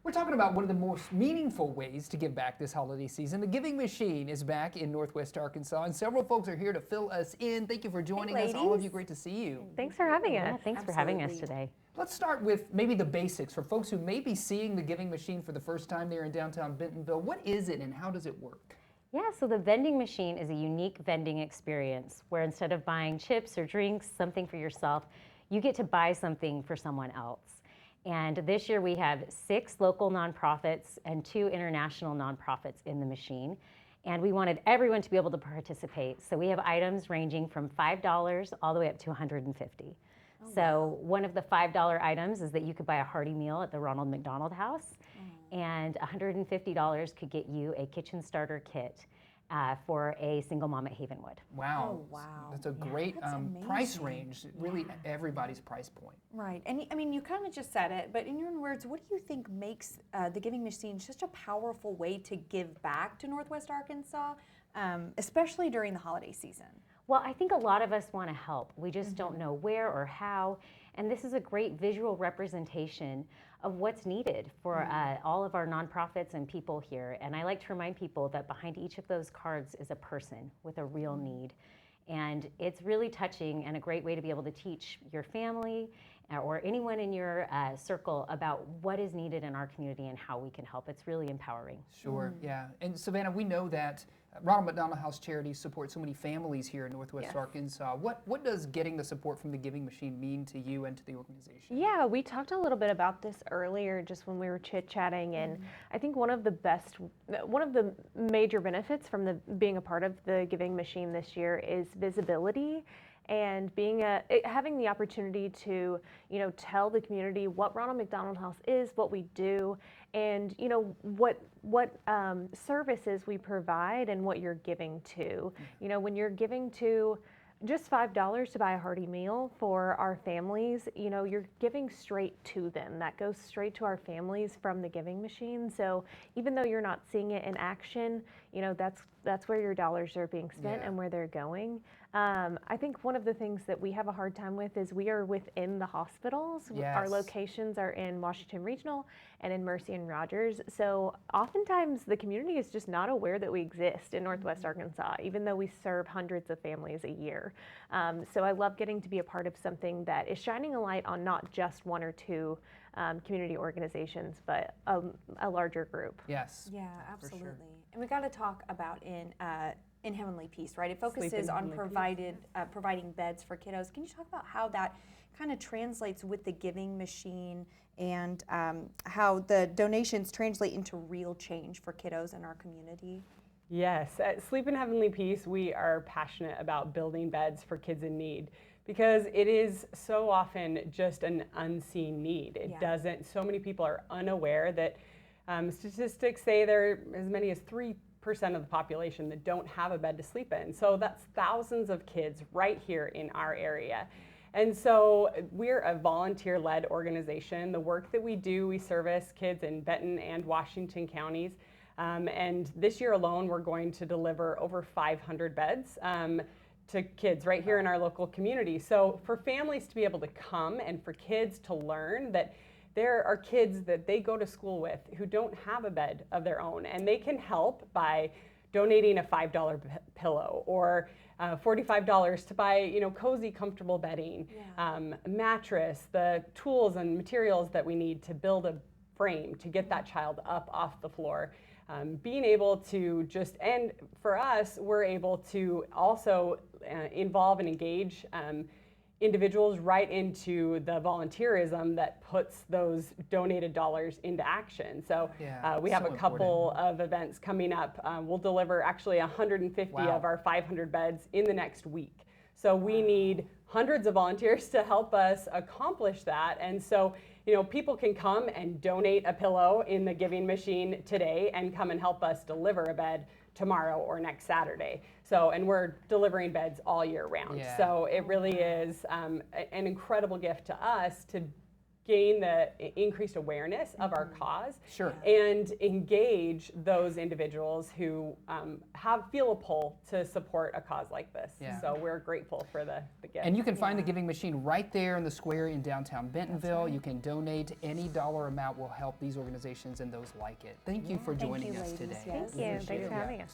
We're talking about one of the most meaningful ways to give back this holiday season. The Giving Machine is back in Northwest Arkansas, and several folks are here to fill us in. Thank you for joining us. All of you, great to see you. Thanks for having us. Yeah, thanks for having us today. Let's start with maybe the basics for folks who may be seeing the Giving Machine for the first time there in downtown Bentonville. What is it and how does it work? Yeah, so the vending machine is a unique vending experience where instead of buying chips or drinks, something for yourself, you get to buy something for someone else. And this year we have 6 local nonprofits and 2 international nonprofits in the machine. And we wanted everyone to be able to participate. So we have items ranging from $5 all the way up to $150. So one of the $5 items is that you could buy a hearty meal at the Ronald McDonald House. And $150 could get you a kitchen starter kit for a single mom at Havenwood. Wow. Oh, wow. That's a great price range, really everybody's price point. Right, and I mean, you kind of just said it, but in your own words, what do you think makes the Giving Machine such a powerful way to give back to Northwest Arkansas, especially during the holiday season? Well, I think a lot of us want to help. We just don't know where or how. And this is a great visual representation of what's needed for all of our nonprofits and people here. And I like to remind people that behind each of those cards is a person with a real need. And it's really touching and a great way to be able to teach your family or anyone in your circle about what is needed in our community and how we can help. It's really empowering. Sure, yeah. And Savannah, we know that Ronald McDonald House Charities support so many families here in Northwest Arkansas. What does getting the support from the Giving Machine mean to you and to the organization? Yeah, we talked a little bit about this earlier just when we were chit-chatting, and I think one of the major benefits from being a part of the Giving Machine this year is visibility. And having the opportunity to, tell the community what Ronald McDonald House is, what we do, and what services we provide, and what you're giving to. When you're giving to just $5 to buy a hearty meal for our families, you're giving straight to them. That goes straight to our families from the Giving Machine. So even though you're not seeing it in action, that's where your dollars are being spent and where they're going. I think one of the things that we have a hard time with is we are within the hospitals. Our locations are in Washington Regional and in Mercy and Rogers. So oftentimes the community is just not aware that we exist in Northwest Arkansas, even though we serve hundreds of families a year. So I love getting to be a part of something that is shining a light on not just 1 or 2 community organizations, but a larger group. Yes. Yeah, absolutely. Sure. And we got to talk about in Heavenly Peace, right? It focuses on providing beds for kiddos. Can you talk about how that kind of translates with the Giving Machine and how the donations translate into real change for kiddos in our community? Yes, at Sleep in Heavenly Peace, we are passionate about building beds for kids in need because it is so often just an unseen need. It doesn't, so many people are unaware that statistics say there are as many as 3% of the population that don't have a bed to sleep in. So that's thousands of kids right here in our area. And so we're a volunteer-led organization. The work that we do, we service kids in Benton and Washington counties. And this year alone, we're going to deliver over 500 beds to kids right here in our local community. So for families to be able to come and for kids to learn that there are kids that they go to school with who don't have a bed of their own, and they can help by donating a $5 pillow or $45 to buy, cozy, comfortable bedding, mattress, the tools and materials that we need to build a frame to get that child up off the floor. Being able to and for us, we're able to also involve and engage individuals right into the volunteerism that puts those donated dollars into action. So we have a couple of events coming up. We'll deliver actually 150 of our 500 beds in the next week. So we need hundreds of volunteers to help us accomplish that. And so, people can come and donate a pillow in the Giving Machine today and come and help us deliver a bed tomorrow or next Saturday. So, and we're delivering beds all year round. So it really is an incredible gift to us to gain the increased awareness of our cause, Sure. and engage those individuals who feel a pull to support a cause like this. Yeah. So we're grateful for the gift. And you can find the giving machine right there in the square in downtown Bentonville. You can donate. Any dollar amount will help these organizations and those like it. Thank you for joining us today. Yes. Thank you. Thanks for having us.